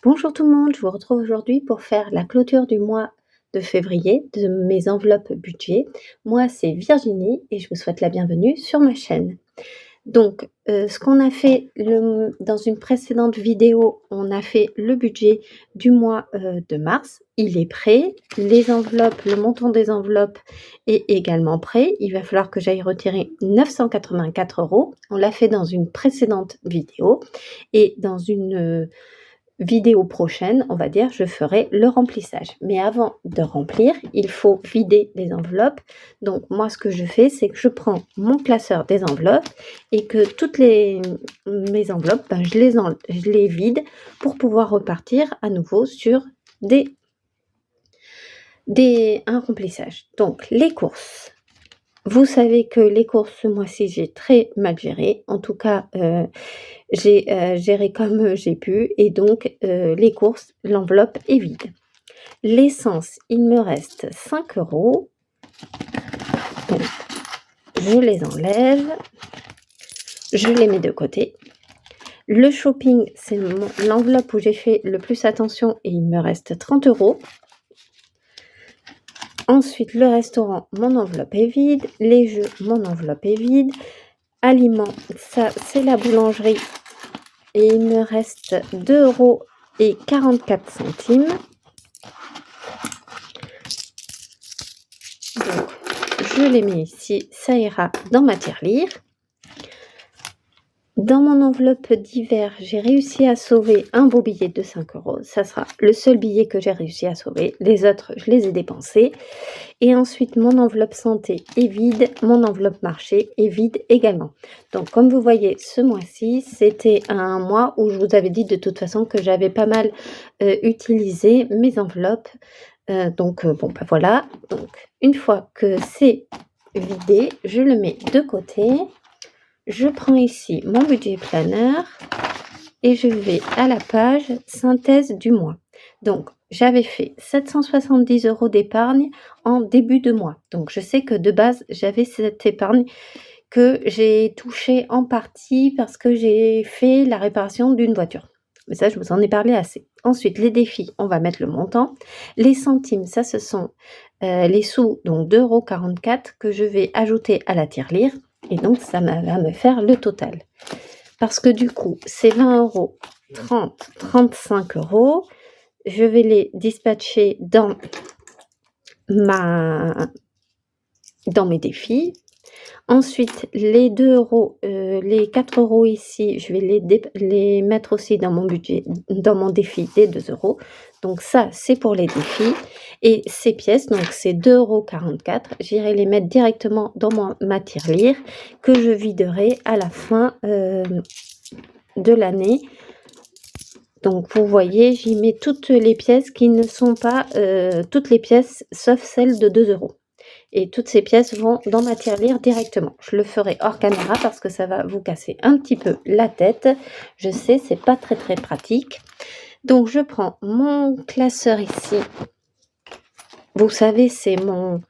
Bonjour tout le monde, je vous retrouve aujourd'hui pour faire la clôture du mois de février de mes enveloppes budget. Moi, c'est Virginie et je vous souhaite la bienvenue sur ma chaîne. Donc, ce qu'on a fait dans une précédente vidéo, on a fait le budget du mois de mars. Il est prêt. Les enveloppes, le montant des enveloppes est également prêt. Il va falloir que j'aille retirer 984 €. On l'a fait dans une précédente vidéo et dans une vidéo prochaine, on va dire, je ferai le remplissage. Mais avant de remplir, il faut vider les enveloppes. Donc moi, ce que je fais, c'est que je prends mon classeur des enveloppes et que toutes mes enveloppes, je les vide pour pouvoir repartir à nouveau sur un remplissage. Donc les courses. Vous savez que les courses ce mois-ci, j'ai très mal géré. En tout cas, j'ai géré comme j'ai pu et donc les courses, l'enveloppe est vide. L'essence, il me reste 5 €. Donc je les enlève, je les mets de côté. Le shopping, c'est l'enveloppe où j'ai fait le plus attention et il me reste 30 €. Ensuite, le restaurant, mon enveloppe est vide. Les jeux, mon enveloppe est vide. Aliments, ça c'est la boulangerie et il me reste 2,44 €. Donc, je les mets ici, ça ira dans ma tirelire. Dans mon enveloppe d'hiver, j'ai réussi à sauver un beau billet de 5 €. Ça sera le seul billet que j'ai réussi à sauver. Les autres, je les ai dépensés. Et ensuite, mon enveloppe santé est vide. Mon enveloppe marché est vide également. Donc, comme vous voyez, ce mois-ci, c'était un mois où je vous avais dit de toute façon que j'avais pas mal utilisé mes enveloppes. Voilà. Donc, une fois que c'est vidé, je le mets de côté. Je prends ici mon budget planeur et je vais à la page synthèse du mois. Donc, j'avais fait 770 € d'épargne en début de mois. Donc, je sais que de base, j'avais cette épargne que j'ai touchée en partie parce que j'ai fait la réparation d'une voiture. Mais ça, je vous en ai parlé assez. Ensuite, les défis, on va mettre le montant. Les centimes, ça, ce sont les sous, donc 2,44 € que je vais ajouter à la tirelire. Et donc, ça va me faire le total. Parce que du coup, c'est 20 €, 30, 35 €. Je vais les dispatcher dans mes défis. Ensuite, les 2 €, les 4 € ici, je vais les mettre aussi dans mon budget, dans mon défi des 2 €. Donc ça, c'est pour les défis. Et ces pièces, donc c'est 2,44 €, j'irai les mettre directement dans ma tirelire que je viderai à la fin de l'année. Donc vous voyez, j'y mets toutes les pièces qui ne sont pas toutes les pièces sauf celles de 2 €. Et toutes ces pièces vont dans ma tirelire directement. Je le ferai hors caméra parce que ça va vous casser un petit peu la tête. Je sais, c'est pas très très pratique. Donc je prends mon classeur ici. Vous savez, c'est mon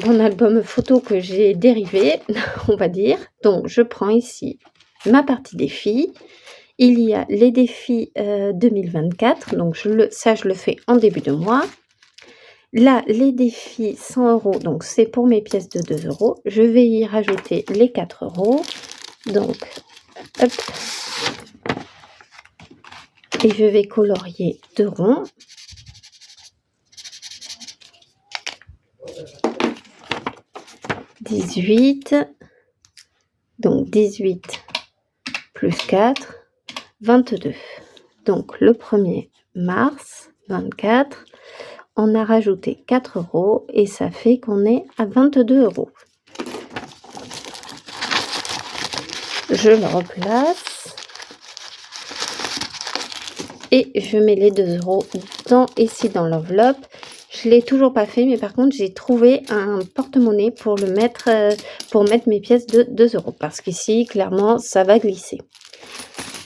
album photo que j'ai dérivé, on va dire. Donc je prends ici ma partie défis. Il y a les défis 2024. Donc je le fais en début de mois. Là, les défis 100 €, donc c'est pour mes pièces de 2 €. Je vais y rajouter les 4 €. Donc, hop. Et je vais colorier 2 ronds. « 18. Donc, 18 plus 4, 22. Donc, le 1er mars, 24. On a rajouté 4 € et ça fait qu'on est à 22 €. Je le replace et je mets les 2 € ici dans l'enveloppe. Je ne l'ai toujours pas fait, mais par contre, j'ai trouvé un porte-monnaie pour mettre mes pièces de 2 € parce qu'ici, clairement, ça va glisser.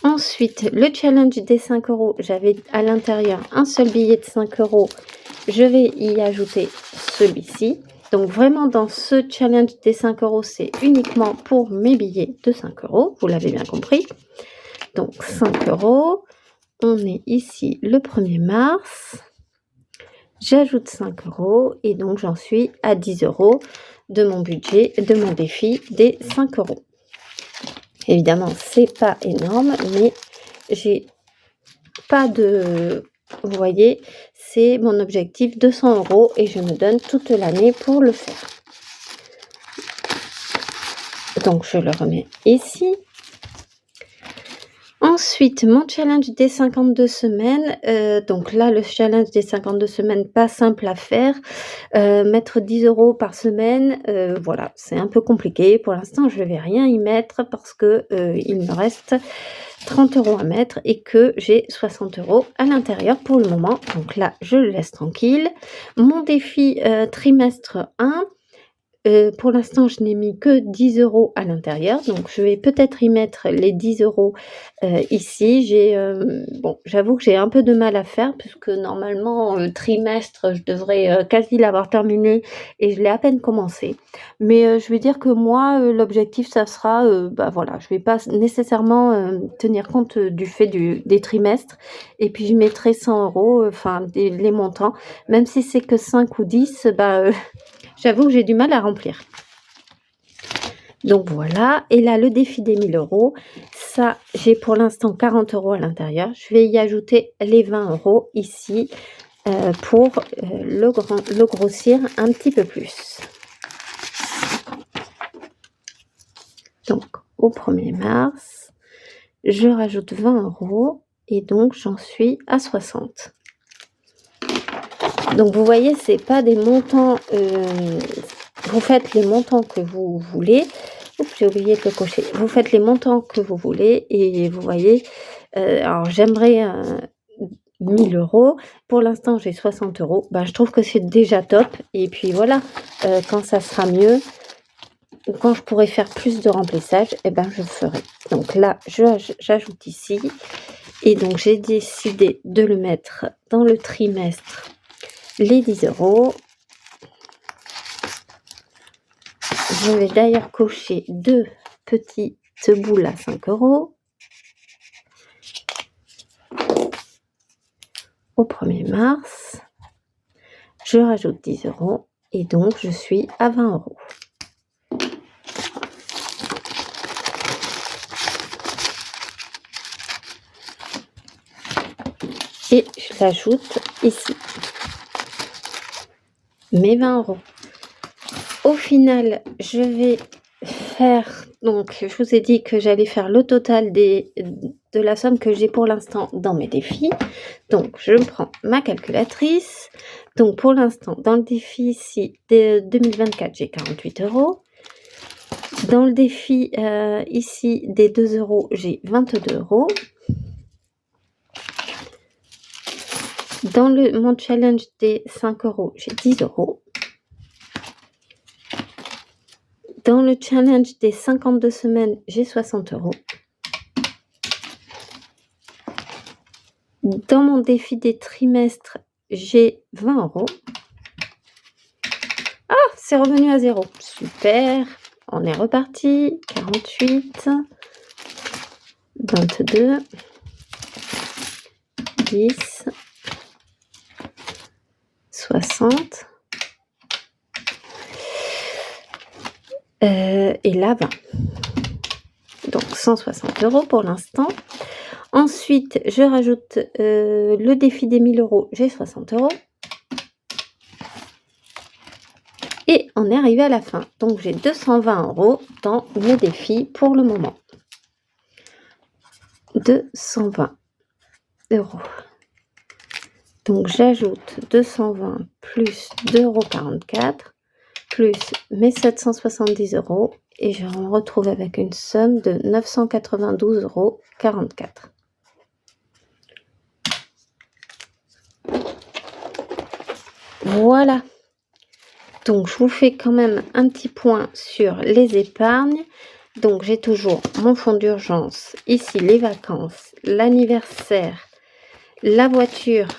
Ensuite, le challenge des 5 €, j'avais à l'intérieur un seul billet de 5 €. Je vais y ajouter celui-ci. Donc vraiment dans ce challenge des 5 €, c'est uniquement pour mes billets de 5 €. Vous l'avez bien compris. donc 5 €. On est ici le 1er mars. J'ajoute 5 € et donc j'en suis à 10 € de mon budget, de mon défi des 5 €. Évidemment, c'est pas énorme, mais j'ai pas de... Vous voyez, c'est mon objectif 200 € et je me donne toute l'année pour le faire. Donc, je le remets ici. Ensuite, mon challenge des 52 semaines. Donc là, le challenge des 52 semaines, pas simple à faire. Mettre 10 € par semaine, voilà, c'est un peu compliqué. Pour l'instant, je ne vais rien y mettre parce que il me reste 30 € à mettre et que j'ai 60 € à l'intérieur pour le moment. Donc là, je le laisse tranquille. Mon défi trimestre 1. Pour l'instant, je n'ai mis que 10 € à l'intérieur, donc je vais peut-être y mettre les 10 € ici. Bon, j'avoue que j'ai un peu de mal à faire puisque normalement, trimestre, je devrais quasi l'avoir terminé et je l'ai à peine commencé. Mais je vais dire que moi, l'objectif, ça sera, voilà, je vais pas nécessairement tenir compte du fait des trimestres et puis je mettrai 100 €, enfin les montants, même si c'est que 5 ou 10, j'avoue que j'ai du mal à remplir. Donc voilà, et là le défi des 1000 €, ça j'ai pour l'instant 40 € à l'intérieur. Je vais y ajouter les 20 € ici pour le grossir un petit peu plus. Donc au 1er mars, je rajoute 20 € et donc j'en suis à 60. Donc vous voyez, c'est pas des montants, vous faites les montants que vous voulez. Oups, j'ai oublié de le cocher. Vous faites les montants que vous voulez et vous voyez, alors j'aimerais 1000 €. Pour l'instant, j'ai 60 €. Je trouve que c'est déjà top et puis voilà, quand ça sera mieux ou quand je pourrai faire plus de remplissage, je le ferai. Donc là, j'ajoute ici et donc j'ai décidé de le mettre dans le trimestre, les 10 €. Je vais d'ailleurs cocher 2 petites boules à 5 €. Au 1er mars, je rajoute 10 € et donc je suis à 20 €. Et je l'ajoute ici. Mes 20 €. Au final, je vais faire, donc je vous ai dit que j'allais faire le total de la somme que j'ai pour l'instant dans mes défis. Donc je prends ma calculatrice. Donc pour l'instant, dans le défi ici de 2024, j'ai 48 €. Dans le défi ici des 2 €, j'ai 22 €. Dans mon challenge des 5 €, j'ai 10 €. Dans le challenge des 52 semaines, j'ai 60 €. Dans mon défi des trimestres, j'ai 20 €. Ah, c'est revenu à 0. Super, on est reparti. 48, 22, 10, 60. Et là, 20. Donc 160 € pour l'instant. Ensuite, je rajoute le défi des 1000 €, j'ai 60 €. Et on est arrivé à la fin. Donc j'ai 220 € dans mes défis pour le moment. 220 €. Donc j'ajoute 220 plus 2,44 € plus mes 770 € et je me retrouve avec une somme de 992,44 €. Voilà. Donc je vous fais quand même un petit point sur les épargnes. Donc j'ai toujours mon fonds d'urgence, ici les vacances, l'anniversaire, la voiture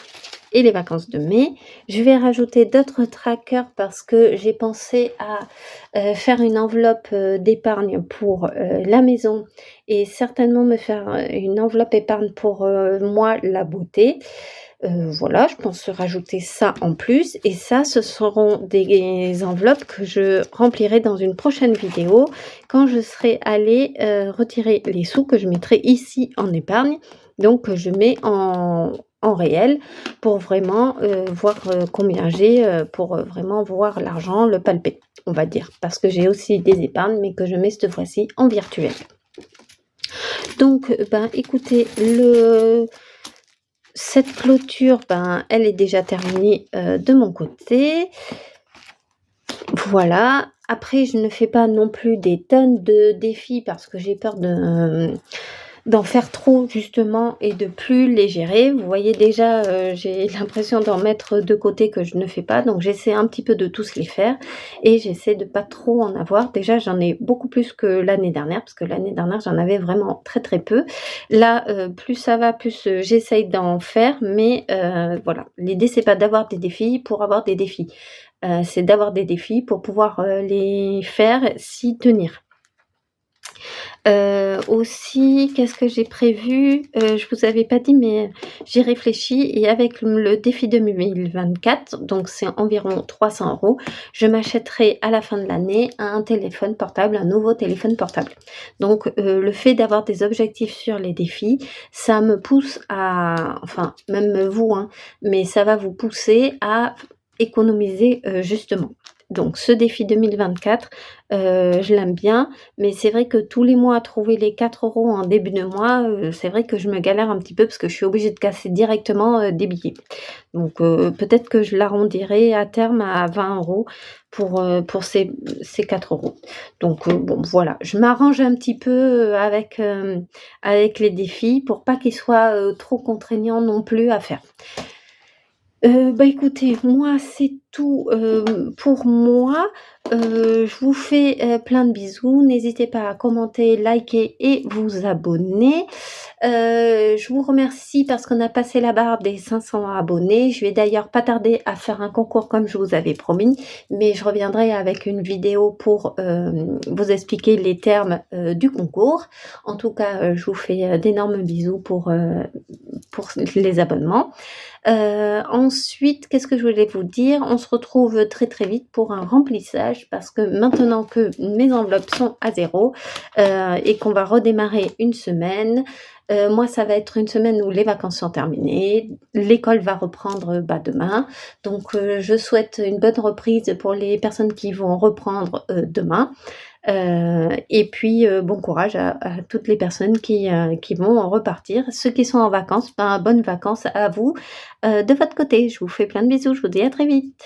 et les vacances de mai. Je vais rajouter d'autres trackers parce que j'ai pensé à faire une enveloppe d'épargne pour la maison et certainement me faire une enveloppe épargne pour moi, la beauté. Voilà, je pense rajouter ça en plus et ça, ce seront des enveloppes que je remplirai dans une prochaine vidéo quand je serai allée retirer les sous que je mettrai ici en épargne. Donc je mets en réel pour vraiment voir combien j'ai, pour vraiment voir l'argent, le palper, on va dire. Parce que j'ai aussi des épargnes, mais que je mets cette fois-ci en virtuel. Donc, ben, écoutez, cette clôture, ben, elle est déjà terminée de mon côté. Voilà. Après, je ne fais pas non plus des tonnes de défis parce que j'ai peur d'en faire trop justement et de plus les gérer. Vous voyez déjà, j'ai l'impression d'en mettre de côté que je ne fais pas. Donc j'essaie un petit peu de tous les faire et j'essaie de pas trop en avoir. Déjà, j'en ai beaucoup plus que l'année dernière parce que l'année dernière, j'en avais vraiment très très peu. Là, plus ça va, plus j'essaye d'en faire. Mais voilà, l'idée, c'est pas d'avoir des défis pour avoir des défis. C'est d'avoir des défis pour pouvoir les faire, s'y tenir. Aussi, qu'est-ce que j'ai prévu? Je vous avais pas dit, mais j'ai réfléchi et avec le défi 2024, donc c'est environ 300 €, je m'achèterai à la fin de l'année un téléphone portable, un nouveau téléphone portable. Donc le fait d'avoir des objectifs sur les défis, ça me pousse à enfin même vous, hein, mais ça va vous pousser à économiser, justement. Donc ce défi 2024, je l'aime bien, mais c'est vrai que tous les mois trouver les 4 € en début de mois, c'est vrai que je me galère un petit peu parce que je suis obligée de casser directement, des billets. Donc peut-être que je l'arrondirai à terme à 20 € pour ces 4 €. Donc bon voilà, je m'arrange un petit peu, avec les défis pour pas qu'ils soient, trop contraignants non plus à faire. Bah, écoutez, moi, c'est tout, pour moi. Je vous fais, plein de bisous. N'hésitez pas à commenter, liker et vous abonner. Je vous remercie parce qu'on a passé la barre des 500 abonnés. Je vais d'ailleurs pas tarder à faire un concours comme je vous avais promis, mais je reviendrai avec une vidéo pour, vous expliquer les termes, du concours. En tout cas, je vous fais, d'énormes bisous pour les abonnements. Ensuite, qu'est-ce que je voulais vous dire? On se retrouve très, très vite pour un remplissage parce que maintenant que mes enveloppes sont à 0, et qu'on va redémarrer une semaine, moi, ça va être une semaine où les vacances sont terminées. L'école va reprendre, bah, demain. Donc je souhaite une bonne reprise pour les personnes qui vont reprendre, demain. Et puis, bon courage à toutes les personnes qui vont repartir. Ceux qui sont en vacances, ben, bonnes vacances à vous, de votre côté. Je vous fais plein de bisous, je vous dis à très vite.